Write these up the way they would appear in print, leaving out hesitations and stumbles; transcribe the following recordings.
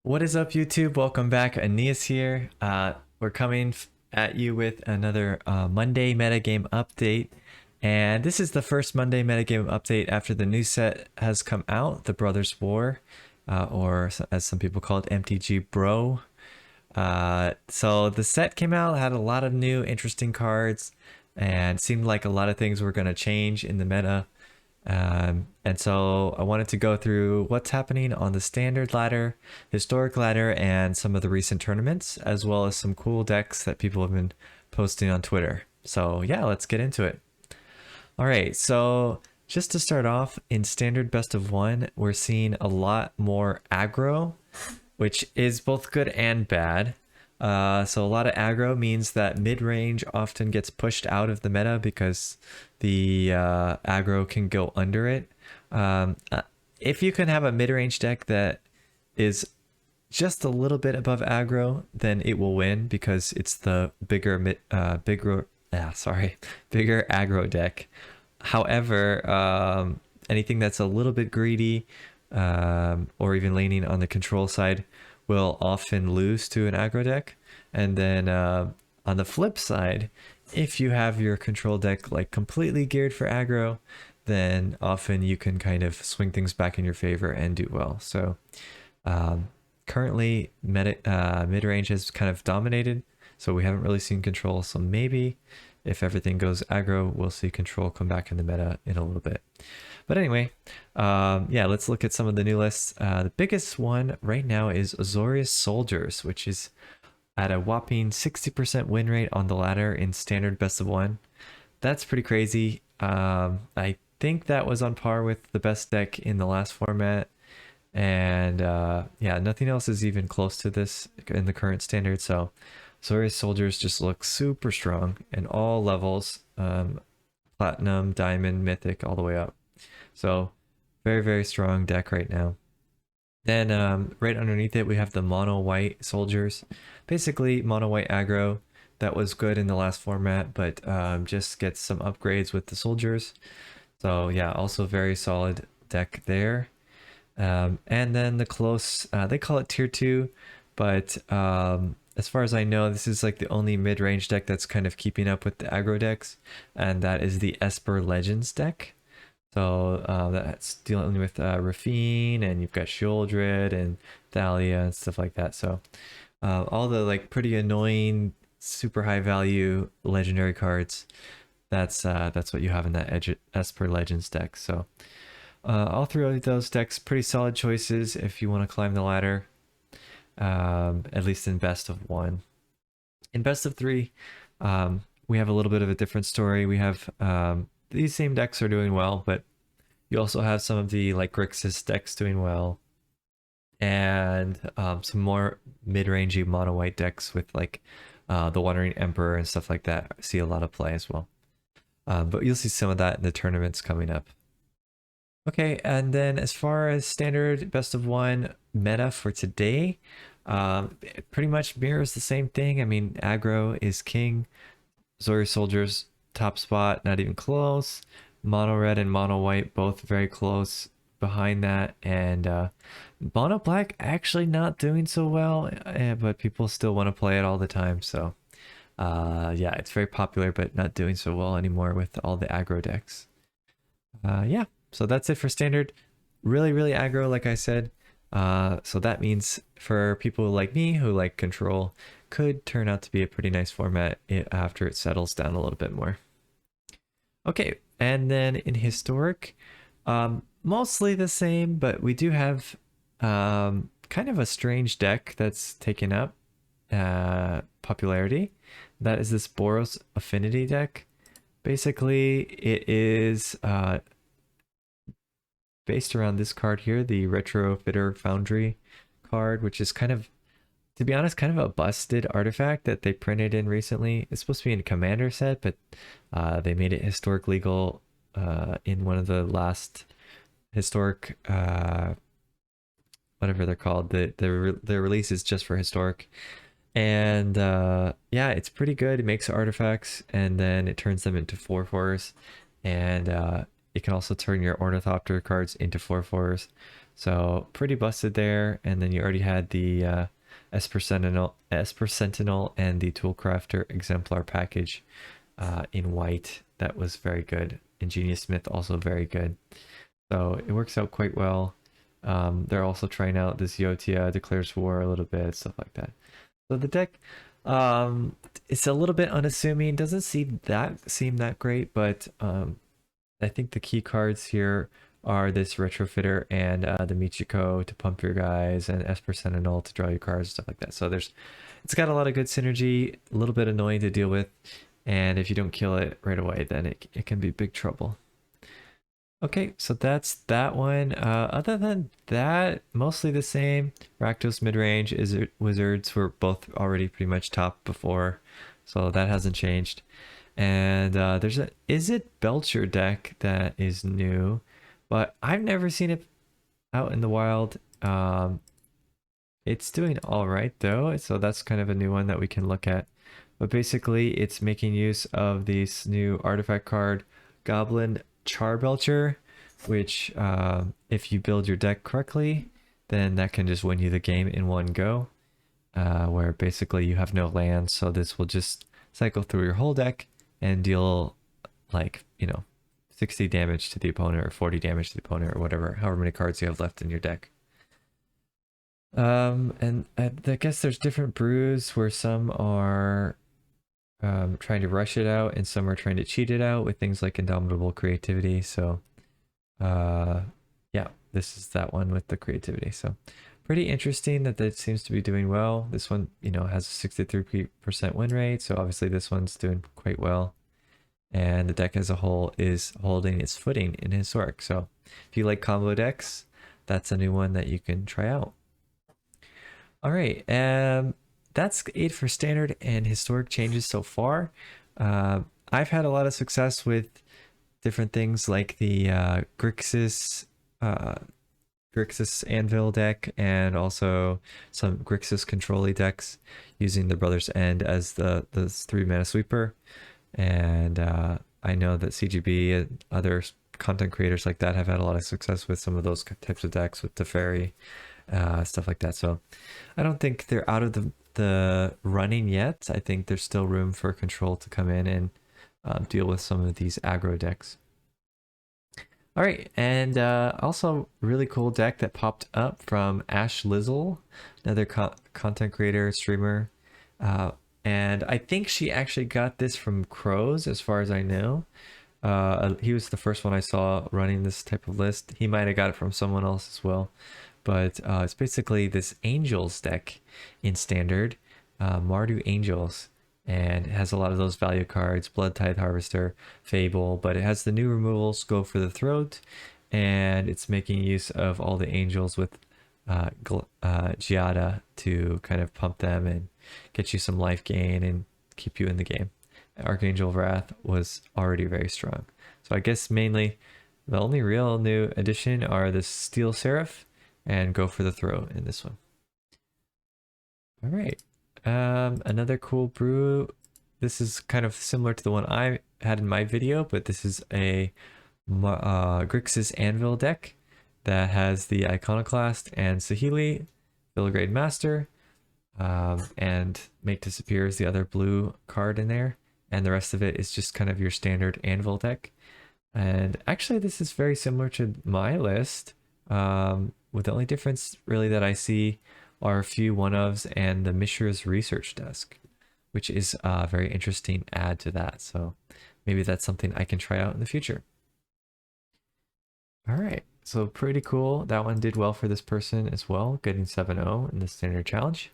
What is up, YouTube? Welcome back. Aeneas here. We're coming at you with another Monday metagame update. And this is the first Monday metagame update after the new set has come out, the Brothers War, or as some people call it, MTG Bro. So the set came out, had a lot of new interesting cards, and seemed like a lot of things were going to change in the meta. And so I wanted to go through what's happening on the standard ladder, historic ladder, and some of the recent tournaments, as well as some cool decks that people have been posting on Twitter. So yeah, let's get into it. All right, so just to start off, in standard best of one, we're seeing a lot more aggro, which is both good and bad. So a lot of aggro means that mid-range often gets pushed out of the meta because the aggro can go under it. If you can have a mid-range deck that is just a little bit above aggro, then it will win because it's the bigger bigger aggro deck. However, anything that's a little bit greedy or even leaning on the control side will often lose to an aggro deck. And then on the flip side, if you have your control deck like completely geared for aggro, then often you can kind of swing things back in your favor and do well. So currently mid-range has kind of dominated, so we haven't really seen control. So maybe if everything goes aggro, we'll see control come back in the meta in a little bit. But anyway, yeah, let's look at some of the new lists. The biggest one right now is Azorius Soldiers, which is at a whopping 60% win rate on the ladder in standard best of one. That's pretty crazy. I think that was on par with the best deck in the last format. And yeah, nothing else is even close to this in the current standard. So Azorius Soldiers just look super strong in all levels. Platinum, diamond, mythic, all the way up. So very, very strong deck right now. Then right underneath it, we have the mono white soldiers. Basically mono white aggro that was good in the last format, but just gets some upgrades with the soldiers. So yeah, also very solid deck there. And then the close, they call it tier 2, but as far as I know, this is like the only mid-range deck that's kind of keeping up with the aggro decks, and that is the Esper Legends deck. So that's dealing with Rafine, and you've got Shieldred and Thalia and stuff like that. So all the like pretty annoying, super high value legendary cards. That's what you have in that Esper Legends deck. So all three of those decks, pretty solid choices if you want to climb the ladder. At least in best of one. In best of three, we have a little bit of a different story. We have these same decks are doing well, but you also have some of the like Grixis decks doing well, and some more mid-rangey mono white decks with like the Wandering Emperor and stuff like that see a lot of play as well. But you'll see some of that in the tournaments coming up. Okay, and then as far as standard best of one meta for today, it pretty much mirrors the same thing. I mean, aggro is king. Azorius Soldiers top spot, not even close. Mono red and mono white both very close behind that, and mono black actually not doing so well, but people still want to play it all the time. So yeah, it's very popular, but not doing so well anymore with all the aggro decks. Yeah, so that's it for standard. Really, really aggro, like I said. So that means for people like me who like control, could turn out to be a pretty nice format after it settles down a little bit more. Okay, and then in historic, mostly the same, but we do have kind of a strange deck that's taken up popularity. That is this Boros Affinity deck. Basically, it is based around this card here, the Retrofitter Foundry card, which is kind of, to be honest, kind of a busted artifact that they printed in recently. It's supposed to be in a commander set, but they made it historic legal in one of the last historic, whatever they're called. The release is just for historic. And yeah, it's pretty good. It makes artifacts, and then it turns them into 4/4s. And it can also turn your Ornithopter cards into 4/4s. So pretty busted there. And then you already had the Esper Sentinel and the Toolcrafter Exemplar package in white. That was very good. Ingenious Smith also very good. So it works out quite well. They're also trying out this Yotia Declares War a little bit, stuff like that. So the deck, it's a little bit unassuming. Doesn't seem that great, but I think the key cards here are this Retrofitter and the Michiko to pump your guys, and Esper Sentinel to draw your cards, stuff like that. So it's got a lot of good synergy, a little bit annoying to deal with, and if you don't kill it right away, then it can be big trouble. Okay, so that's that one. Other than that, mostly the same. Rakdos midrange wizards were both already pretty much top before, so that hasn't changed. And there's a Izzet Belcher deck that is new, but I've never seen it out in the wild. It's doing all right though, so that's kind of a new one that we can look at. But basically, it's making use of this new artifact card, Goblin Charbelcher, which if you build your deck correctly, then that can just win you the game in one go. Where basically you have no lands, so this will just cycle through your whole deck and deal like, 60 damage to the opponent or 40 damage to the opponent or whatever, however many cards you have left in your deck. And I guess there's different brews where some are trying to rush it out and some are trying to cheat it out with things like Indomitable Creativity. So yeah, this is that one with the creativity. So pretty interesting that seems to be doing well. This one, has a 63% win rate, so obviously this one's doing quite well. And the deck as a whole is holding its footing in Historic. So if you like combo decks, that's a new one that you can try out. All right, that's it for Standard and Historic changes so far. I've had a lot of success with different things like the Grixis Anvil deck, and also some Grixis Control decks using the Brother's End as the 3-mana sweeper. And I know that CGB and other content creators like that have had a lot of success with some of those types of decks with Teferi, stuff like that. So I don't think they're out of the running yet. I think there's still room for Control to come in and deal with some of these aggro decks. All right, and also really cool deck that popped up from Ash Lizzle, another content creator, streamer. And I think she actually got this from Crows, as far as I know. He was the first one I saw running this type of list. He might have got it from someone else as well. But it's basically this Angels deck in Standard, Mardu Angels. And it has a lot of those value cards, Blood Tithe Harvester, Fable, but it has the new removals, Go for the Throat, and it's making use of all the angels with Giada to kind of pump them and get you some life gain and keep you in the game. Archangel Wrath was already very strong. So I guess mainly the only real new addition are the Steel Seraph and Go for the Throat in this one. All right. Another cool brew. This is kind of similar to the one I had in my video, but this is a Grixis Anvil deck that has the Iconoclast and Saheeli, Filigrade Master, and Make Disappear is the other blue card in there, and the rest of it is just kind of your standard Anvil deck. And actually this is very similar to my list, with the only difference really that I see are a few one-ofs and the Mishra's Research Desk, which is a very interesting add to that. So maybe that's something I can try out in the future. All right, so pretty cool. That one did well for this person as well, getting 7-0 in the Standard Challenge.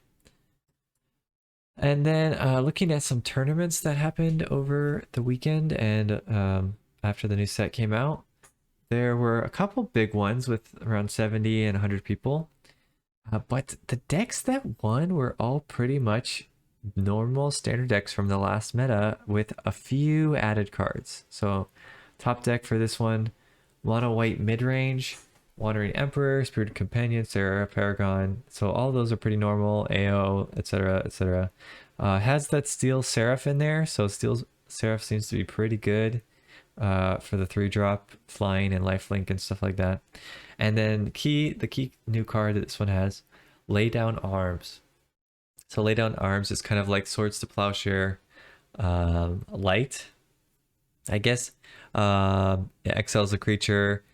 And then looking at some tournaments that happened over the weekend and after the new set came out, there were a couple big ones with around 70 and 100 people. But the decks that won were all pretty much normal standard decks from the last meta with a few added cards. So top deck for this one, mono white midrange, Wandering Emperor, Spirited Companion, Sarah, Paragon. So all those are pretty normal, AO, etc, etc. Has that Steel Seraph in there, so Steel Seraph seems to be pretty good. for the 3-drop flying and lifelink and stuff like that. And then the key new card that this one has, Lay Down Arms. So Lay Down Arms is kind of like Swords to Plowshare light, I guess. It exiles a creature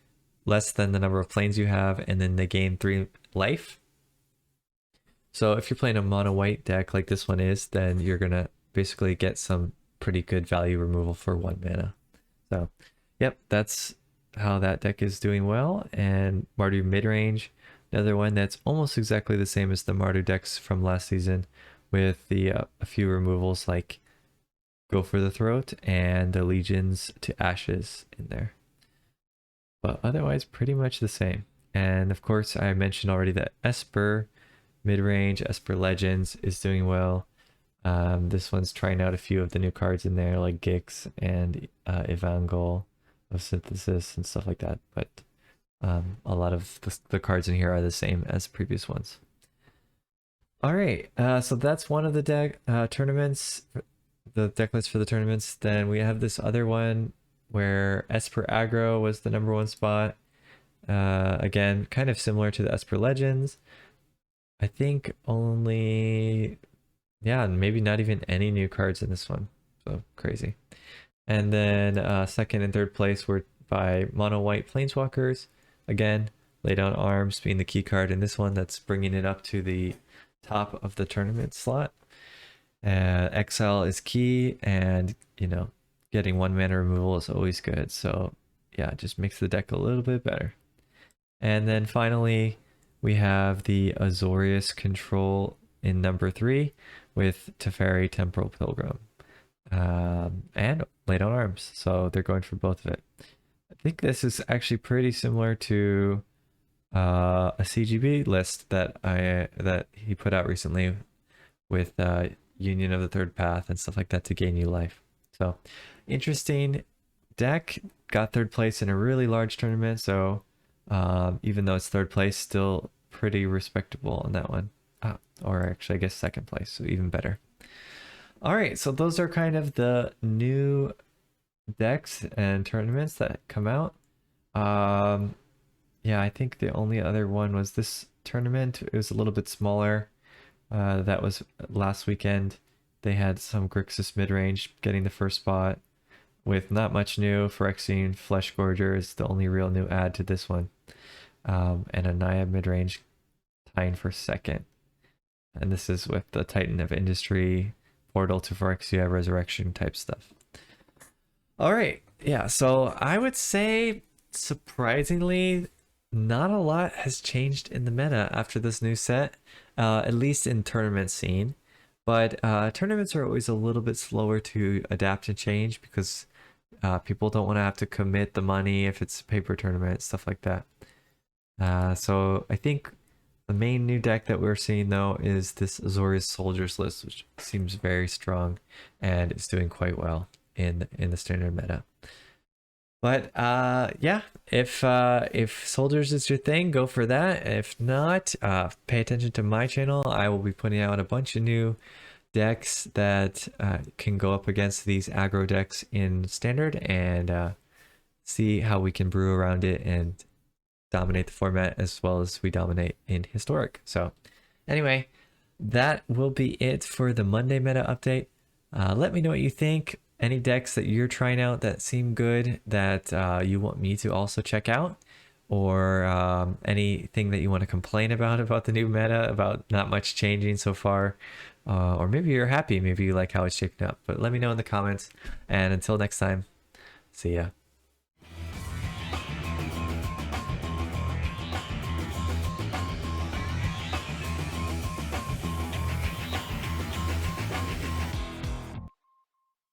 less than the number of planes you have, and then they gain 3 life. So if you're playing a mono white deck like this one is, then you're gonna basically get some pretty good value removal for 1 mana. So yep, that's how that deck is doing well. And Mardu midrange, another one that's almost exactly the same as the Mardu decks from last season, with the a few removals like Go for the Throat and the Legions to Ashes in there. But otherwise pretty much the same. And of course I mentioned already that Esper midrange, Esper Legends is doing well. This one's trying out a few of the new cards in there, like Gix and Evangel of Synthesis and stuff like that. But a lot of the cards in here are the same as previous ones. All right, so that's one of the deck tournaments, the deck list for the tournaments. Then we have this other one where Esper Aggro was the #1 spot. Again, kind of similar to the Esper Legends. I think only, yeah, maybe not even any new cards in this one. So crazy. And then second and third place were by Mono White Planeswalkers. Again, Lay Down Arms being the key card in this one that's bringing it up to the top of the tournament slot. Exile is key, and you know, getting 1 mana removal is always good. So yeah, it just makes the deck a little bit better. And then finally, we have the Azorius control in #3 with Teferi Temporal Pilgrim and Lay Down Arms. So they're going for both of it. I think this is actually pretty similar to a CGB list that he put out recently with Union of the Third Path and stuff like that to gain you life. So interesting deck. Got 3rd place in a really large tournament. So even though it's 3rd place, still pretty respectable on that one. Or actually, I guess 2nd place, so even better. All right, so those are kind of the new decks and tournaments that come out. Yeah, I think the only other one was this tournament. It was a little bit smaller. That was last weekend. They had some Grixis midrange getting the 1st spot with not much new. Phyrexian Flesh Gorger is the only real new add to this one. And a Naya midrange tying for 2nd. And this is with the Titan of Industry, Portal to Phyrexia, Resurrection type stuff. All right, yeah, so I would say surprisingly, not a lot has changed in the meta after this new set, at least in tournament scene. But tournaments are always a little bit slower to adapt and change because people don't want to have to commit the money if it's a paper tournament, stuff like that. So I think the main new deck that we're seeing though is this Azorius Soldiers list, which seems very strong and is doing quite well in the standard meta. But yeah, if Soldiers is your thing, go for that. If not, pay attention to my channel. I will be putting out a bunch of new decks that can go up against these aggro decks in standard, and see how we can brew around it and dominate the format as well as we dominate in historic. So anyway, that will be it for the Monday meta update. Let me know what you think. Any decks that you're trying out that seem good that you want me to also check out, or anything that you want to complain about the new meta, about not much changing so far, or maybe you're happy, maybe you like how it's shaping up. But let me know in the comments, and until next time, see ya.